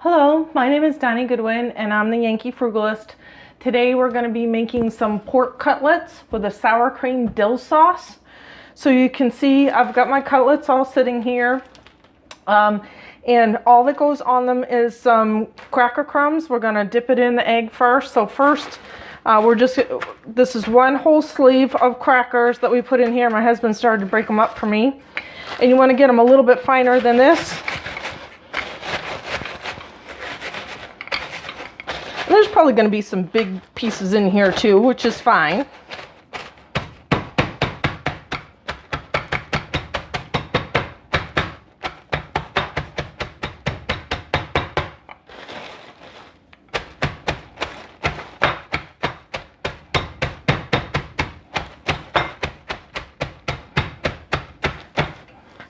Hello, my name is Donnie Goodwin and I'm the Yankee Frugalist. Today we're going to be making some pork cutlets with a sour cream dill sauce. So you can see I've got my cutlets all sitting here. And all that goes on them is some cracker crumbs. We're going to dip it in the egg first. So first, this is one whole sleeve of crackers that we put in here. My husband started to break them up for me. And you want to get them a little bit finer than this. And there's probably going to be some big pieces in here too, which is fine.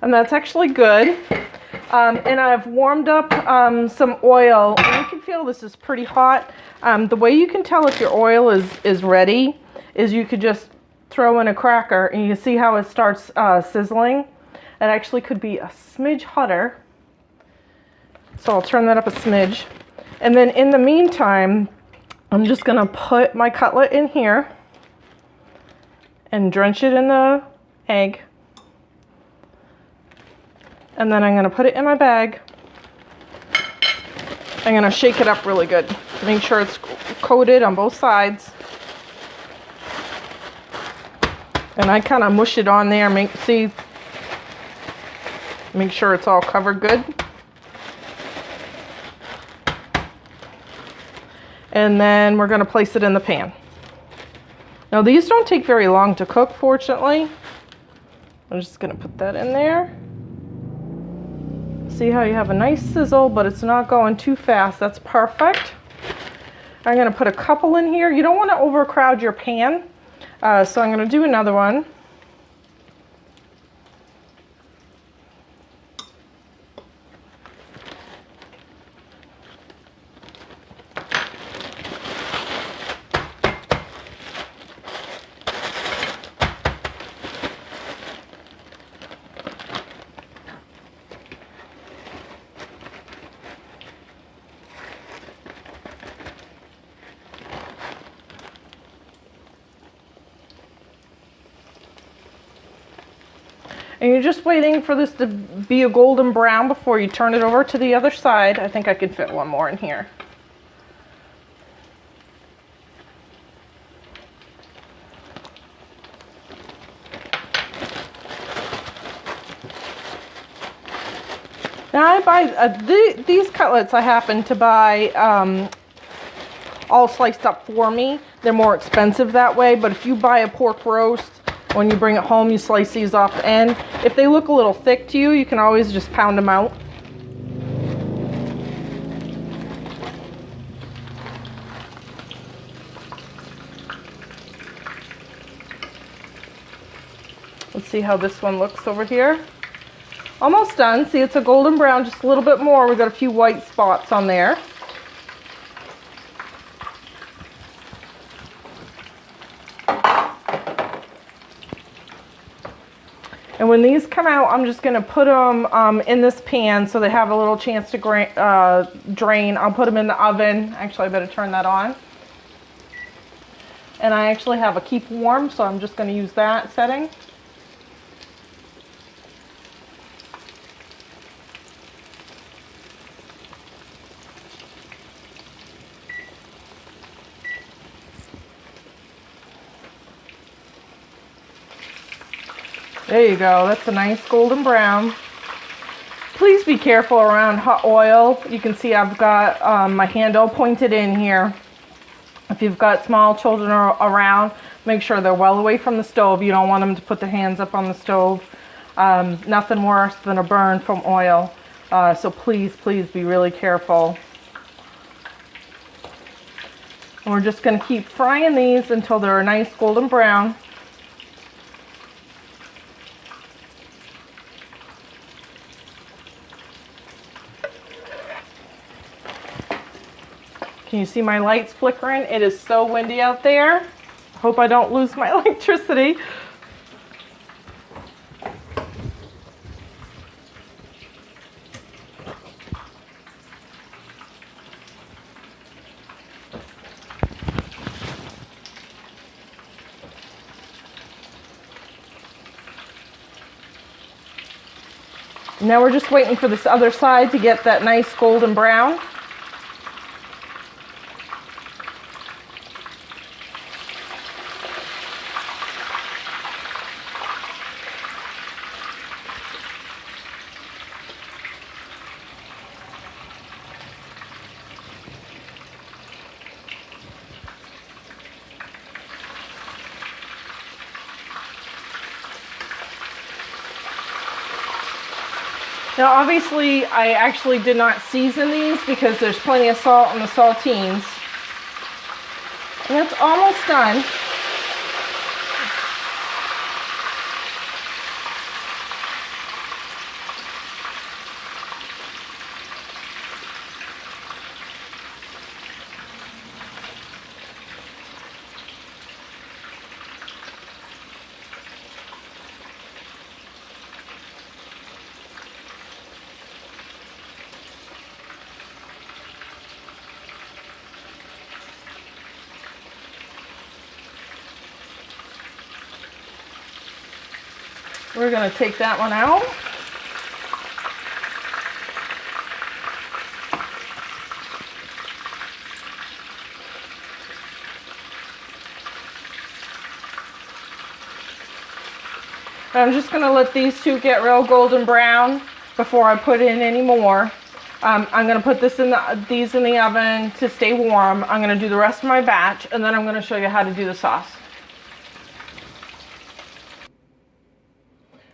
And that's actually good. And I've warmed up some oil, and you can feel this is pretty hot. The way you can tell if your oil is ready is you could just throw in a cracker and you can see how it starts sizzling. It actually could be a smidge hotter. So I'll turn that up a smidge. And then in the meantime, I'm just gonna put my cutlet in here and drench it in the egg. And then I'm going to put it in my bag. I'm going to shake it up really good. Make sure it's coated on both sides. And I kind of mush it on there. Make sure it's all covered good. And then we're going to place it in the pan. Now these don't take very long to cook, fortunately. I'm just going to put that in there. See how you have a nice sizzle, but it's not going too fast. That's perfect. I'm going to put a couple in here. You don't want to overcrowd your pan, so I'm going to do another one. And you're just waiting for this to be a golden brown before you turn it over to the other side. I think I can fit one more in here. Now I buy, these cutlets I happen to buy all sliced up for me. They're more expensive that way, but if you buy a pork roast, when you bring it home, you slice these off the end. If they look a little thick to you, you can always just pound them out. Let's see how this one looks over here. Almost done. See, it's a golden brown, just a little bit more. We've got a few white spots on there. And when these come out, I'm just going to put them in this pan so they have a little chance to drain. I'll put them in the oven. Actually, I better turn that on. And I actually have a keep warm, so I'm just going to use that setting. There you go. That's a nice golden brown. Please be careful around hot oil. You can see I've got my handle pointed in here. If you've got small children around, make sure they're well away from the stove. You don't want them to put their hands up on the stove. Nothing worse than a burn from oil. So please be really careful. And we're just going to keep frying these until they're a nice golden brown. Can you see my lights flickering? It is so windy out there. Hope I don't lose my electricity. Now we're just waiting for this other side to get that nice golden brown. Now obviously I actually did not season these because there's plenty of salt in the saltines. And it's almost done. We're going to take that one out. I'm just going to let these two get real golden brown before I put in any more. I'm going to put these in the oven to stay warm. I'm going to do the rest of my batch, and then I'm going to show you how to do the sauce.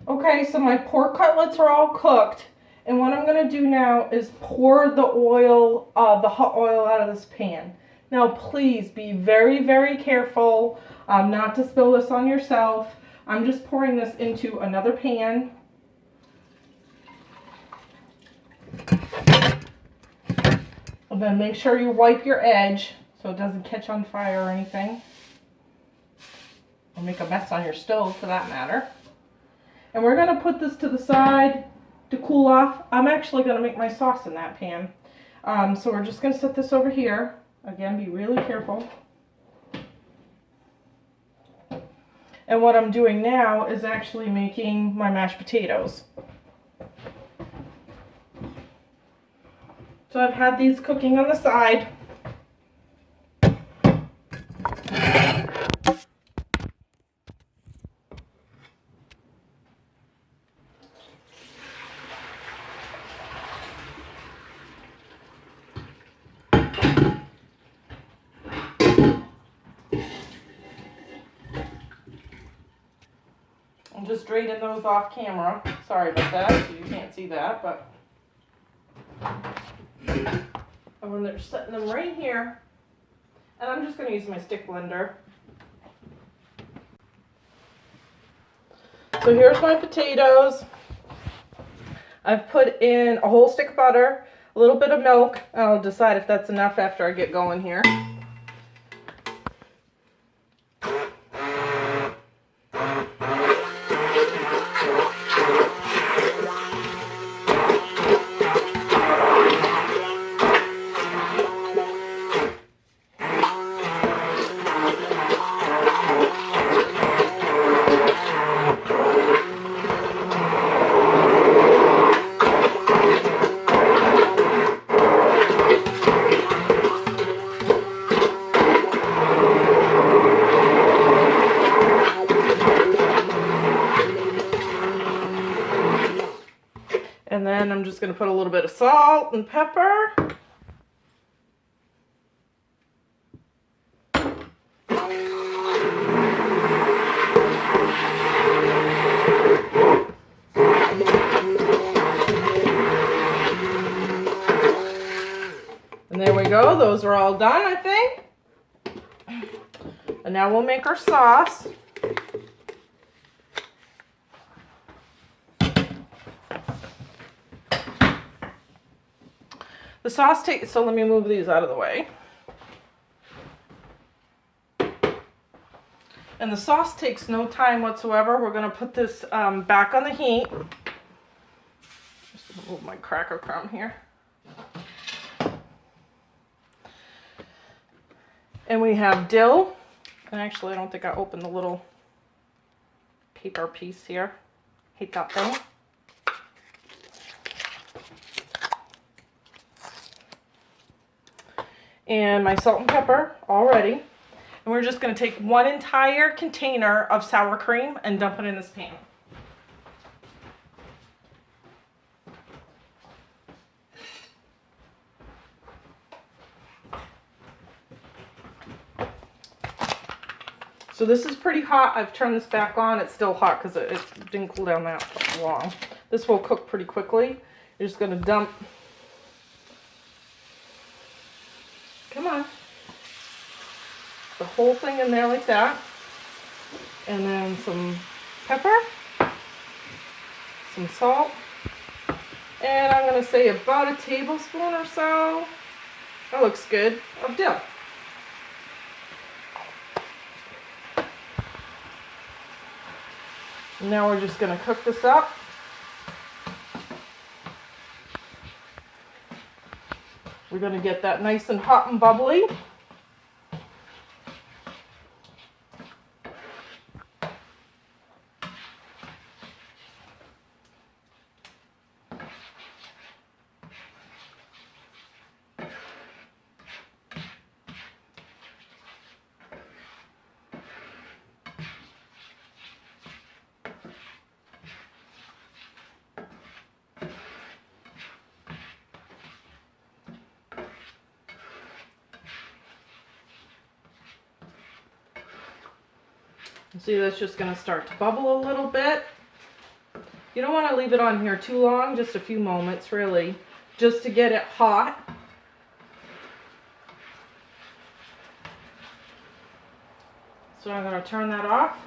Okay, so my pork cutlets are all cooked, and what I'm going to do now is pour the oil, the hot oil out of this pan. Now please be very, very careful not to spill this on yourself. I'm just pouring this into another pan. And then make sure you wipe your edge so it doesn't catch on fire or anything. Or make a mess on your stove for that matter. And we're going to put this to the side to cool off. I'm actually going to make my sauce in that pan. So we're just going to set this over here. Again, be really careful. And what I'm doing now is actually making my mashed potatoes. So I've had these cooking on the side. I'm just draining those off camera. Sorry about that, you can't see that, but and when they're setting them right here, and I'm just going to use my stick blender. So here's my potatoes. I've put in a whole stick of butter, a little bit of milk. I'll decide if that's enough after I get going here. And then I'm just going to put a little bit of salt and pepper. And there we go. Those are all done, I think. And now we'll make our sauce. The sauce takes, so let me move these out of the way. And the sauce takes no time whatsoever. We're going to put this back on the heat. Just move my cracker crumb here. And we have dill. And actually, I don't think I opened the little paper piece here. Hate that thing. and my salt and pepper all ready. And we're just going to take one entire container of sour cream and dump it in this pan. So this is pretty hot. I've turned this back on. It's still hot because it didn't cool down that long. This will cook pretty quickly. You're just going to dump, come on, the whole thing in there like that. And then some pepper, some salt, and I'm going to say about a tablespoon or so, that looks good, of dill. Now we're just going to cook this up. We're going to get that nice and hot and bubbly. See, that's just going to start to bubble a little bit. You don't want to leave it on here too long, just a few moments really, just to get it hot. So I'm going to turn that off.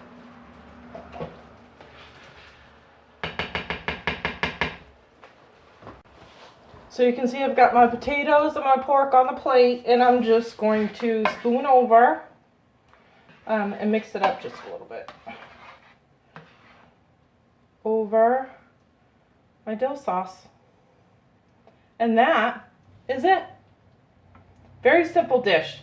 So you can see I've got my potatoes and my pork on the plate, and I'm just going to spoon over and mix it up just a little bit over my dill sauce. And that is it. Very simple dish.